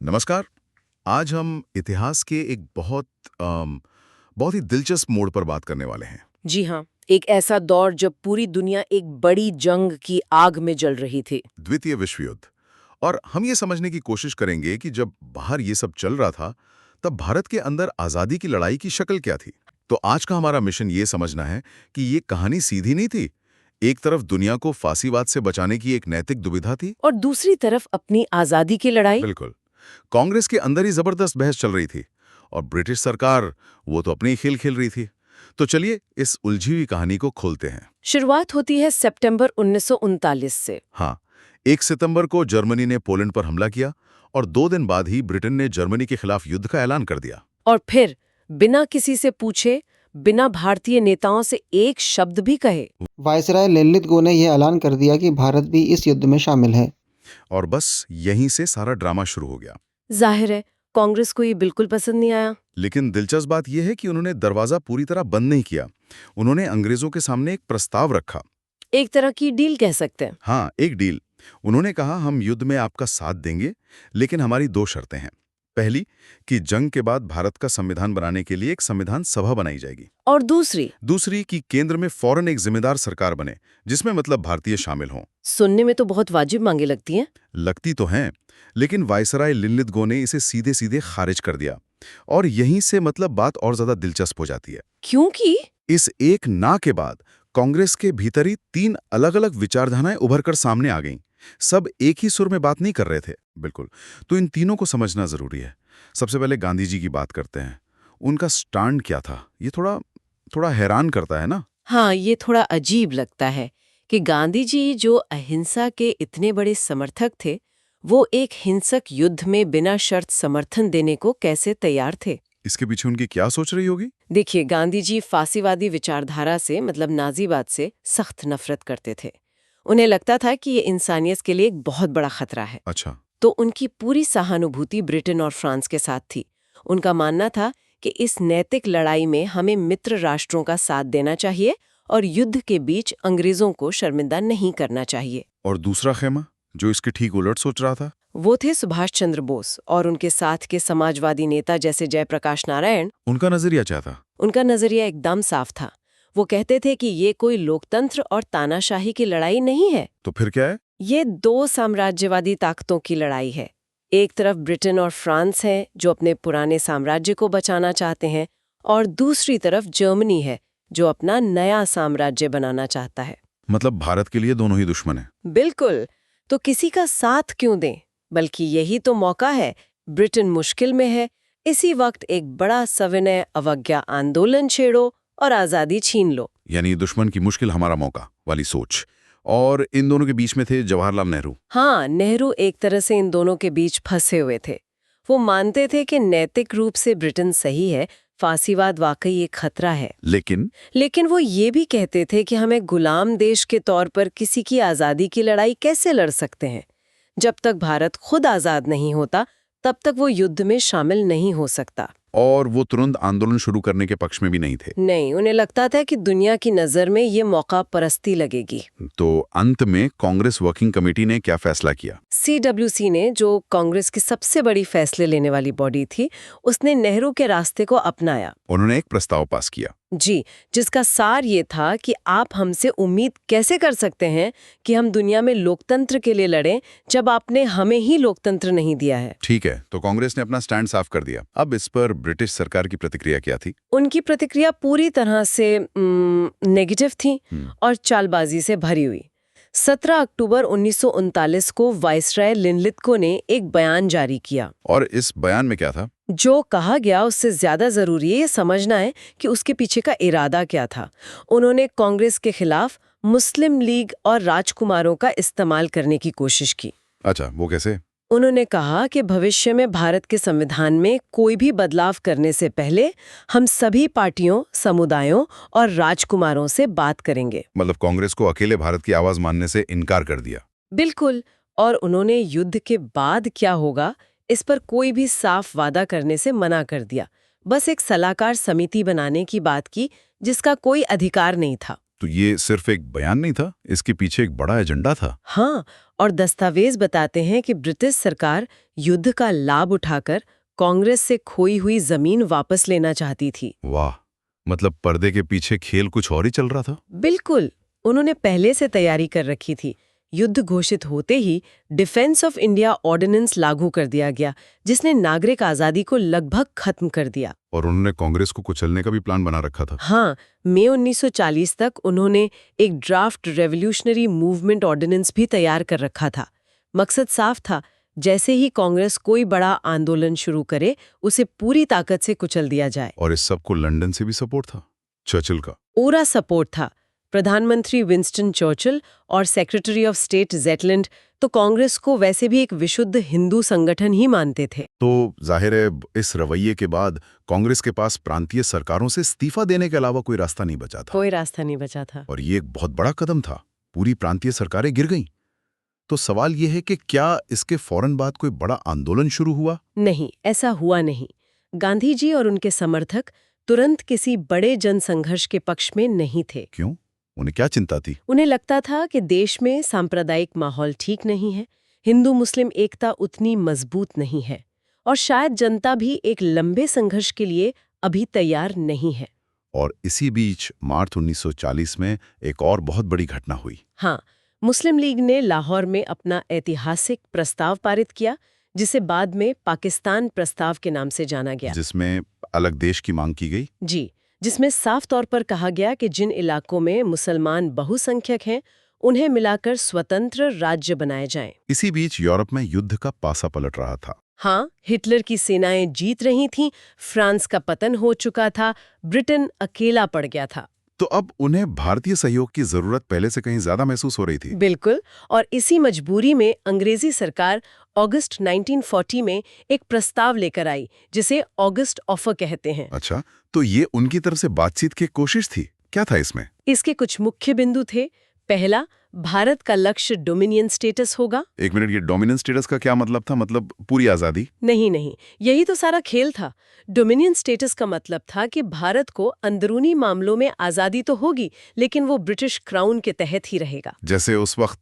नमस्कार। आज हम इतिहास के एक बहुत ही दिलचस्प मोड़ पर बात करने वाले हैं। जी हाँ, एक ऐसा दौर जब पूरी दुनिया एक बड़ी जंग की आग में जल रही थी। द्वितीय विश्व युद्ध। और हम ये समझने की कोशिश करेंगे कि जब बाहर ये सब चल रहा था, तब भारत के अंदर आज़ादी की लड़ाई की शक्ल क्या थी। तो आज का हमारा मिशन ये समझना है कि ये कहानी सीधी नहीं थी। एक तरफ दुनिया को फांसीवाद से बचाने की एक नैतिक दुविधा थी। और दूसरी तरफ अपनी आजादी की लड़ाई। बिल्कुल। कांग्रेस के अंदर ही जबरदस्त बहस चल रही थी और ब्रिटिश सरकार वो तो अपनी ही खेल खेल रही थी। तो चलिए इस उलझी हुई कहानी को खोलते हैं। शुरुआत होती है सितंबर 1939 से। हाँ, 1 सितंबर को जर्मनी ने पोलैंड पर हमला किया और 2 दिन बाद ही ब्रिटेन ने जर्मनी के खिलाफ युद्ध का ऐलान कर दिया। और फिर बिना किसी से पूछे, बिना भारतीय नेताओं से एक शब्द भी कहे, वायसराय लिनलिथगो ने यह ऐलान कर दिया कि भारत भी इस युद्ध में शामिल है। और बस यहीं से सारा ड्रामा शुरू हो गया। जाहिर है कांग्रेस को ये बिल्कुल पसंद नहीं आया। लेकिन दिलचस्प बात यह है कि उन्होंने दरवाजा पूरी तरह बंद नहीं किया। उन्होंने अंग्रेजों के सामने एक प्रस्ताव रखा। एक तरह की डील कह सकते हैं। हाँ, एक डील। उन्होंने कहा हम युद्ध में आपका साथ देंगे, लेकिन हमारी 2 शर्तें हैं। पहली कि जंग के बाद भारत का संविधान बनाने के लिए एक संविधान सभा बनाई जाएगी। और दूसरी कि केंद्र में फौरन एक जिम्मेदार सरकार बने, जिसमें मतलब भारतीय शामिल हों। सुनने में तो बहुत वाजिब मांगे लगती हैं। लगती तो हैं, लेकिन वायसराय लिनलिथगो ने इसे सीधे सीधे खारिज कर दिया। और यहीं से मतलब बात और ज्यादा दिलचस्प हो जाती है, क्योंकि इस एक ना के बाद कांग्रेस के भीतर ही 3 अलग-अलग विचारधाराएं उभरकर सामने आ गईं। सब एक ही सुर में बात नहीं कर रहे थे। बिल्कुल। तो इन तीनों को समझना जरूरी है। सबसे पहले गांधी जी की बात करते हैं। उनका स्टैंड क्या था, ये थोड़ा हैरान करता है ना। हाँ, ये थोड़ा अजीब लगता है कि गांधी जी जो अहिंसा के इतने बड़े समर्थक थे, वो एक हिंसक युद्ध में बिना शर्त समर्थन देने को कैसे तैयार थे। इसके पीछे उनकी क्या सोच रही होगी। देखिए, गांधी जी फांसीवादी विचारधारा से मतलब नाजीवाद से सख्त नफरत करते थे। उन्हें लगता था कि ये इंसानियत के लिए एक बहुत बड़ा खतरा है। अच्छा। तो उनकी पूरी सहानुभूति ब्रिटेन और फ्रांस के साथ थी। उनका मानना था कि इस नैतिक लड़ाई में हमें मित्र राष्ट्रों का साथ देना चाहिए और युद्ध के बीच अंग्रेजों को शर्मिंदा नहीं करना चाहिए। और दूसरा खेमा जो इसके ठीक उलट सोच रहा था, वो थे सुभाष चंद्र बोस और उनके साथ के समाजवादी नेता जैसे जयप्रकाश नारायण। उनका नजरिया क्या था। उनका नजरिया एकदम साफ था। वो कहते थे कि ये कोई लोकतंत्र और तानाशाही की लड़ाई नहीं है। तो फिर क्या है। ये 2 साम्राज्यवादी ताकतों की लड़ाई है। एक तरफ ब्रिटेन और फ्रांस है जो अपने पुराने साम्राज्य को बचाना चाहते हैं, और दूसरी तरफ जर्मनी है जो अपना नया साम्राज्य बनाना चाहता है। मतलब भारत के लिए दोनों ही दुश्मन हैं। बिल्कुल। तो किसी का साथ क्यों दें, बल्कि यही तो मौका है। ब्रिटेन मुश्किल में है, इसी वक्त एक बड़ा सविनय अवज्ञा आंदोलन छेड़ो और आजादी छीन लो। यानी दुश्मन की मुश्किल हमारा मौका वाली सोच। और इन दोनों के बीच में थे जवाहरलाल नेहरू। हाँ, नेहरू एक तरह से इन दोनों के बीच फंसे हुए थे। वो मानते थे कि नैतिक रूप से ब्रिटेन सही है, फांसीवाद वाकई एक खतरा है। लेकिन वो ये भी कहते थे कि हमें गुलाम देश के तौर पर किसी की आज़ादी की लड़ाई कैसे लड़ सकते हैं। जब तक भारत खुद आज़ाद नहीं होता, तब तक वो युद्ध में शामिल नहीं हो सकता। और वो तुरंत आंदोलन शुरू करने के पक्ष में भी नहीं थे। नहीं, उन्हें लगता था कि दुनिया की नज़र में ये मौका परस्ती लगेगी। तो अंत में कांग्रेस वर्किंग कमेटी ने क्या फैसला किया। CWC ने, जो कांग्रेस की सबसे बड़ी फैसले लेने वाली बॉडी थी, उसने नेहरू के रास्ते को अपनाया। उन्होंने एक प्रस्ताव पास किया। जी, जिसका सार ये था कि आप हमसे उम्मीद कैसे कर सकते हैं कि हम दुनिया में लोकतंत्र के लिए लड़ें जब आपने हमें ही लोकतंत्र नहीं दिया है। ठीक है, तो कांग्रेस ने अपना स्टैंड साफ कर दिया। अब इस पर ब्रिटिश सरकार की प्रतिक्रिया क्या थी। उनकी प्रतिक्रिया पूरी तरह से नेगेटिव थी और चालबाजी से भरी हुई। 17 अक्टूबर 1939 को वायसराय लिनलिथगो ने एक बयान जारी किया। और इस बयान में क्या था। जो कहा गया उससे ज्यादा जरूरी है ये समझना है कि उसके पीछे का इरादा क्या था। उन्होंने कांग्रेस के खिलाफ मुस्लिम लीग और राजकुमारों का इस्तेमाल करने की कोशिश की। अच्छा, वो कैसे। उन्होंने कहा कि भविष्य में भारत के संविधान में कोई भी बदलाव करने से पहले हम सभी पार्टियों, समुदायों और राजकुमारों से बात करेंगे। मतलब कांग्रेस को अकेले भारत की आवाज मानने से इनकार कर दिया। बिल्कुल। और उन्होंने युद्ध के बाद क्या होगा इस पर कोई भी साफ वादा करने से मना कर दिया। बस एक सलाहकार समिति बनाने की बात की जिसका कोई अधिकार नहीं था। तो ये सिर्फ एक बयान नहीं था, इसके पीछे एक बड़ा एजेंडा था। हाँ, और दस्तावेज बताते हैं कि ब्रिटिश सरकार युद्ध का लाभ उठाकर कांग्रेस से खोई हुई जमीन वापस लेना चाहती थी। वाह, मतलब पर्दे के पीछे खेल कुछ और ही चल रहा था। बिल्कुल, उन्होंने पहले से तैयारी कर रखी थी। युद्ध घोषित होते ही डिफेंस ऑफ इंडिया ऑर्डिनेंस लागू कर दिया गया, जिसने नागरिक आजादी को लगभग खत्म कर दिया। और उन्होंने कांग्रेस को कुचलने का भी प्लान बना रखा था। हाँ, मई 1940 तक उन्होंने एक ड्राफ्ट रेवोल्यूशनरी मूवमेंट ऑर्डिनेंस भी तैयार कर रखा था। मकसद साफ था, जैसे ही कांग्रेस कोई बड़ा आंदोलन शुरू करे, उसे पूरी ताकत से कुचल दिया जाए। और इस सब को लंदन से भी सपोर्ट था, चर्चिल का पूरा सपोर्ट था। प्रधानमंत्री विंस्टन चर्चिल और सेक्रेटरी ऑफ स्टेट ज़ेटलैंड तो कांग्रेस को वैसे भी एक विशुद्ध हिंदू संगठन ही मानते थे। तो जाहिर है इस रवैये के बाद कांग्रेस के पास प्रांतीय सरकारों से इस्तीफा देने के अलावा कोई रास्ता नहीं बचा था। कोई रास्ता नहीं बचा था। और ये एक बहुत बड़ा कदम था, पूरी प्रांतीय सरकारें गिर गईं। तो सवाल ये है कि क्या इसके फौरन बाद कोई बड़ा आंदोलन शुरू हुआ? नहीं, ऐसा हुआ नहीं। गांधी जी और उनके समर्थक तुरंत किसी बड़े जनसंघर्ष के पक्ष में नहीं थे। क्यों? उन्हें क्या चिंता थी? उन्हें लगता था कि देश में सांप्रदायिक माहौल ठीक नहीं है, हिंदू मुस्लिम एकता उतनी मजबूत नहीं है, और शायद जनता भी एक लंबे संघर्ष के लिए अभी तैयार नहीं है। और इसी बीच मार्च 1940 में एक और बहुत बड़ी घटना हुई। हाँ, मुस्लिम लीग ने लाहौर में अपना ऐतिहासिक प्रस्ताव पारित किया, जिसे बाद में पाकिस्तान प्रस्ताव के नाम से जाना गया। जिसमें अलग देश की मांग की गई। जी, जिसमें साफ तौर पर कहा गया कि जिन इलाकों में मुसलमान बहुसंख्यक हैं, उन्हें मिलाकर स्वतंत्र राज्य बनाए जाएं। इसी बीच यूरोप में युद्ध का पासा पलट रहा था। हाँ, हिटलर की सेनाएं जीत रही थीं, फ्रांस का पतन हो चुका था, ब्रिटेन अकेला पड़ गया था। तो अब उन्हें भारतीय सहयोग की जरूरत पहले से कहीं ज्यादा महसूस हो रही थी। बिल्कुल, और इसी मजबूरी में अंग्रेजी सरकार अगस्त 1940 में एक प्रस्ताव लेकर आई, जिसे ऑगस्ट ऑफर कहते हैं। अच्छा, तो ये उनकी तरफ से बातचीत की कोशिश थी। क्या था इसमें? इसके कुछ मुख्य बिंदु थे। पहला, भारत का लक्ष्य डोमिनियन स्टेटस होगा। एक मिनट, ये डोमिनेंस स्टेटस का क्या मतलब था? मतलब पूरी आजादी? नहीं, यही तो सारा खेल था। डोमिनियन स्टेटस का मतलब था कि भारत को अंदरूनी मामलों में आजादी तो होगी, लेकिन वो ब्रिटिश क्राउन के तहत ही रहेगा। जैसे उस वक्त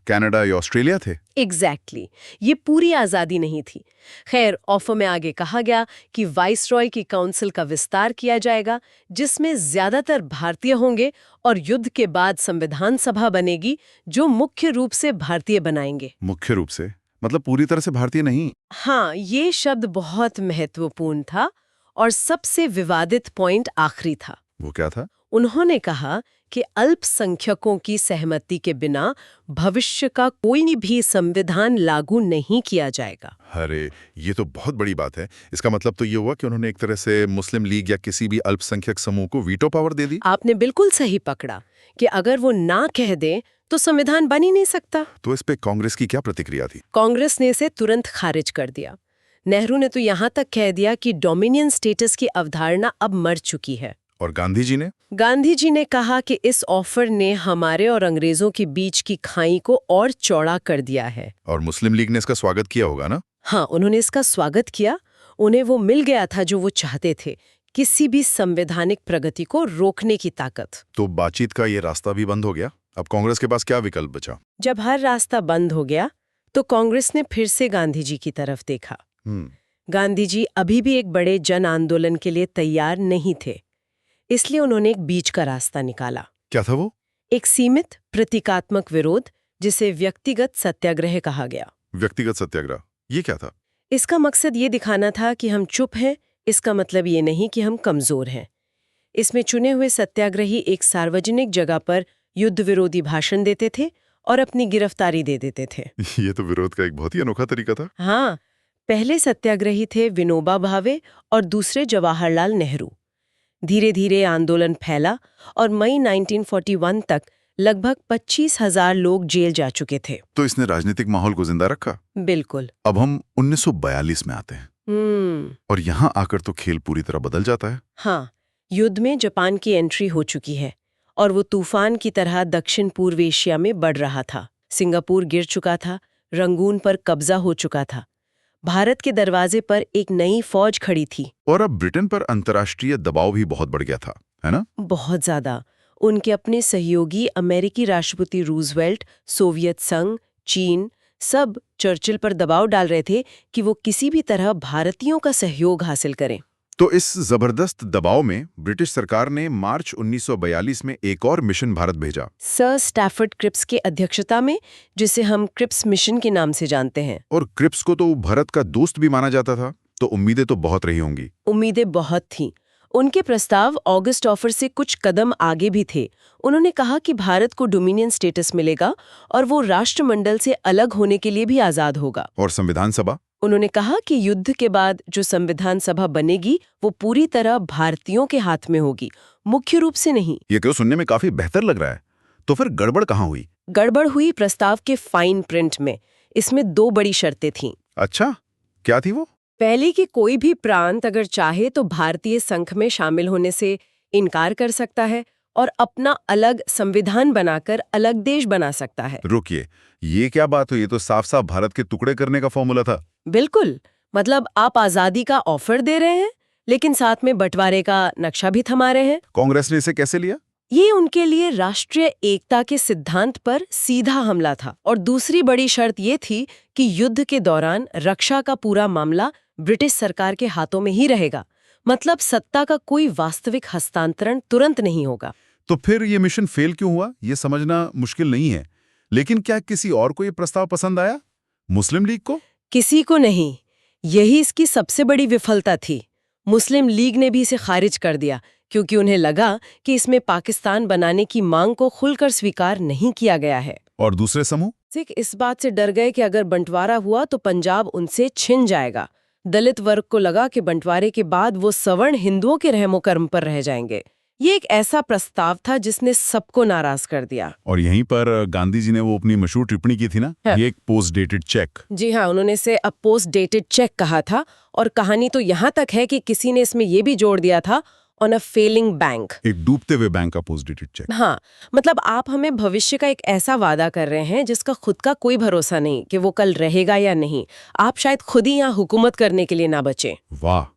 कनाडा या ऑस्ट्रेलिया थे। एग्जैक्टली, ये पूरी आजादी नहीं थी। खैर, ऑफर में आगे कहा गया कि वाइसरॉय की काउंसिल का विस्तार किया जाएगा, जिसमें ज्यादातर भारतीय होंगे, और युद्ध के बाद संविधान सभा बनेगी, जो मुख्य रूप से भारतीय बनाएंगे। मुख्य रूप से मतलब पूरी तरह से भारतीय नहीं? हाँ, ये शब्द बहुत महत्वपूर्ण था, और सबसे विवादित पॉइंट आखिरी था। वो क्या था? उन्होंने कहा कि अल्पसंख्यकों की सहमति के बिना भविष्य का कोई भी संविधान लागू नहीं किया जाएगा। अरे, ये तो बहुत बड़ी बात है। इसका मतलब तो ये हुआ कि उन्होंने एक तरह से मुस्लिम लीग या किसी भी अल्पसंख्यक समूह को वीटो पावर दे दी। आपने बिल्कुल सही पकड़ा कि अगर वो ना कह दें तो संविधान बन ही नहीं सकता। तो इस पे कांग्रेस की क्या प्रतिक्रिया थी? कांग्रेस ने इसे तुरंत खारिज कर दिया। नेहरू ने तो यहाँ तक कह दिया कि डोमिनियन स्टेटस की अवधारणा अब मर चुकी है। और गांधी जी ने? गांधी जी ने कहा कि इस ऑफर ने हमारे और अंग्रेजों के बीच की खाई को और चौड़ा कर दिया है। और मुस्लिम लीग ने इसका स्वागत किया होगा ना? हाँ, उन्होंने इसका स्वागत किया। उन्हें वो मिल गया था जो वो चाहते थे, किसी भी संवैधानिक प्रगति को रोकने की ताकत। तो बातचीत का ये रास्ता भी बंद हो गया। अब कांग्रेस के पास क्या विकल्प बचा? जब हर रास्ता बंद हो गया तो कांग्रेस ने फिर से गांधी जी की तरफ देखा। गांधी जी अभी भी एक बड़े जन आंदोलन के लिए तैयार नहीं थे, इसलिए उन्होंने एक बीच का रास्ता निकाला। क्या था वो? एक सीमित प्रतीकात्मक विरोध, जिसे व्यक्तिगत सत्याग्रह कहा गया। व्यक्तिगत सत्याग्रह, ये क्या था? इसका मकसद ये दिखाना था कि हम चुप हैं, इसका मतलब ये नहीं कि हम कमजोर हैं। इसमें चुने हुए सत्याग्रही एक सार्वजनिक जगह पर युद्ध विरोधी भाषण देते थे और अपनी गिरफ्तारी दे देते थे। ये तो विरोध का एक बहुत ही अनोखा तरीका था। हाँ, पहले सत्याग्रही थे विनोबा भावे और दूसरे जवाहरलाल नेहरू। धीरे धीरे आंदोलन फैला और मई 1941 तक लगभग 25,000 लोग जेल जा चुके थे। तो इसने राजनीतिक माहौल को जिंदा रखा। बिल्कुल। अब हम 1942 में आते हैं। और यहाँ आकर तो खेल पूरी तरह बदल जाता है। हाँ, युद्ध में जापान की एंट्री हो चुकी है और वो तूफान की तरह दक्षिण पूर्व एशिया में बढ़ रहा था। सिंगापुर गिर चुका था, रंगून पर कब्जा हो चुका था। भारत के दरवाजे पर एक नई फौज खड़ी थी। और अब ब्रिटेन पर अंतर्राष्ट्रीय दबाव भी बहुत बढ़ गया था, है ना? बहुत ज्यादा। उनके अपने सहयोगी अमेरिकी राष्ट्रपति रूजवेल्ट, सोवियत संघ, चीन सब चर्चिल पर दबाव डाल रहे थे कि वो किसी भी तरह भारतीयों का सहयोग हासिल करें। तो इस जबरदस्त दबाव में ब्रिटिश सरकार ने मार्च 1942 में एक और मिशन भारत भेजा, सर स्टैफर्ड क्रिप्स के अध्यक्षता में, जिसे हम क्रिप्स मिशन के नाम से जानते हैं। और क्रिप्स को तो भारत का दोस्त भी माना जाता था, तो उम्मीदें तो बहुत रही होंगी। उम्मीदें बहुत थीं। उनके प्रस्ताव ऑगस्ट ऑफर से कुछ कदम आगे भी थे। उन्होंने कहा कि भारत को डोमिनियन स्टेटस मिलेगा और वो राष्ट्रमंडल से अलग होने के लिए भी आजाद होगा। और संविधान सभा? उन्होंने कहा कि युद्ध के बाद जो संविधान सभा बनेगी वो पूरी तरह भारतीयों के हाथ में होगी, मुख्य रूप से नहीं। ये क्यों सुनने में काफी बेहतर लग रहा है। तो फिर गड़बड़ कहाँ हुई? गड़बड़ हुई प्रस्ताव के फाइन प्रिंट में। इसमें 2 बड़ी शर्तें थीं। अच्छा, क्या थी वो? पहली कि कोई भी प्रांत अगर चाहे तो भारतीय संघ में शामिल होने से इनकार कर सकता है और अपना अलग संविधान बनाकर अलग देश बना सकता है। रुकिए, ये क्या बात हुई? ये तो साफ साफ भारत के टुकड़े करने का फॉर्मूला था। बिल्कुल, मतलब आप आजादी का ऑफर दे रहे हैं लेकिन साथ में बंटवारे का नक्शा भी थमा रहे हैं। कांग्रेस ने इसे कैसे लिया? ये उनके लिए राष्ट्रीय एकता के सिद्धांत पर सीधा हमला था। और दूसरी बड़ी शर्त ये थी कि युद्ध के दौरान रक्षा का पूरा मामला ब्रिटिश सरकार के हाथों में ही रहेगा, मतलब सत्ता का कोई वास्तविक हस्तांतरण तुरंत नहीं होगा। तो फिर ये मिशन फेल क्यों हुआ, ये समझना मुश्किल नहीं है। लेकिन क्या किसी और को ये प्रस्ताव पसंद आया? मुस्लिम लीग को? किसी को नहीं। यही इसकी सबसे बड़ी विफलता थी। मुस्लिम लीग ने भी इसे खारिज कर दिया क्योंकि उन्हें लगा कि इसमें पाकिस्तान बनाने की मांग को खुलकर स्वीकार नहीं किया गया है। और दूसरे समूह? सिख इस बात से डर गए कि अगर बंटवारा हुआ तो पंजाब उनसे छिन जाएगा। दलित वर्ग को लगा कि बंटवारे के बाद वो सवर्ण हिंदुओं के रहमो कर्म पर रह जाएंगे। ये एक ऐसा प्रस्ताव था जिसने सबको नाराज कर दिया। और यहीं पर गांधी जी ने वो अपनी मशहूर टिप्पणी की थी ना, ये एक पोस्ट डेटेड चेक। जी हाँ, उन्होंने इसे अ पोस्ट डेटेड चेक कहा था। और कहानी तो यहाँ तक है कि किसी ने इसमें ये भी जोड़ दिया था, ऑन अ फेलिंग बैंक। एक डूबते हुए बैंक का पोस्ट डेटेड चेक। हाँ, मतलब आप हमें भविष्य का एक ऐसा वादा कर रहे हैं जिसका खुद का कोई भरोसा नहीं कि वो कल रहेगा या नहीं। आप शायद खुद ही यहाँ हुकूमत करने के लिए ना बचे। वाह।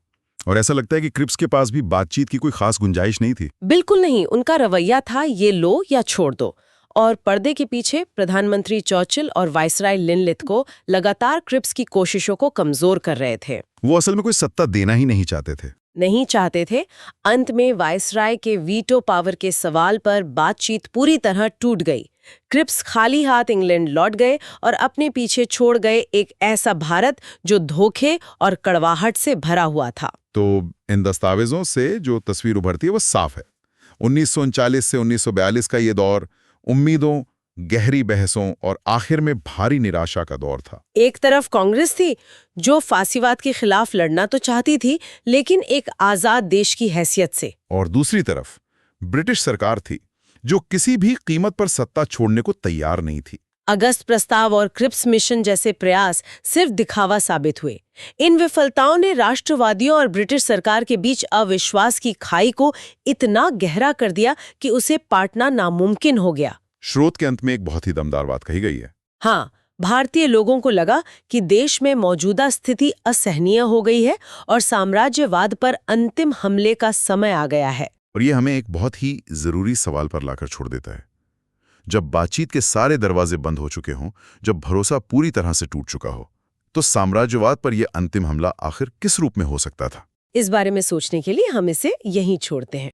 और ऐसा लगता है कि क्रिप्स के पास भी बातचीत की कोई खास गुंजाइश नहीं थी। बिल्कुल नहीं, उनका रवैया था ये लो या छोड़ दो। और पर्दे के पीछे प्रधानमंत्री चर्चिल और वाइसराय लिनलिथ को लगातार क्रिप्स की कोशिशों को कमजोर कर रहे थे। वो असल में कोई सत्ता देना ही नहीं चाहते थे। अंत में वाइसराय के वीटो पावर के सवाल पर बातचीत पूरी तरह टूट गई। क्रिप्स खाली हाथ इंग्लैंड लौट गए और अपने पीछे छोड़ गए एक ऐसा भारत जो धोखे और कड़वाहट से भरा हुआ था। तो इन दस्तावेजों से जो तस्वीर उभरती है वो साफ है। 1939 से 1942 का ये दौर उम्मीदों, गहरी बहसों और आखिर में भारी निराशा का दौर था। एक तरफ कांग्रेस थी जो फांसीवाद के खिलाफ लड़ना तो चाहती थी, लेकिन एक आजाद देश की हैसियत से। और दूसरी तरफ ब्रिटिश सरकार थी जो किसी भी कीमत पर सत्ता छोड़ने को तैयार नहीं थी। अगस्त प्रस्ताव और क्रिप्स मिशन जैसे प्रयास सिर्फ दिखावा साबित हुए। इन विफलताओं ने राष्ट्रवादियों और ब्रिटिश सरकार के बीच अविश्वास की खाई को इतना गहरा कर दिया कि उसे पाटना नामुमकिन हो गया। स्रोत के अंत में एक बहुत ही दमदार बात कही गई है। हाँ, भारतीय लोगों को लगा कि देश में मौजूदा स्थिति असहनीय हो गई है और साम्राज्यवाद पर अंतिम हमले का समय आ गया है। और ये हमें एक बहुत ही जरूरी सवाल पर लाकर छोड़ देता है। जब बातचीत के सारे दरवाजे बंद हो चुके हों, जब भरोसा पूरी तरह से टूट चुका हो, तो साम्राज्यवाद पर यह अंतिम हमला आखिर किस रूप में हो सकता था? इस बारे में सोचने के लिए हम इसे यहीं छोड़ते हैं।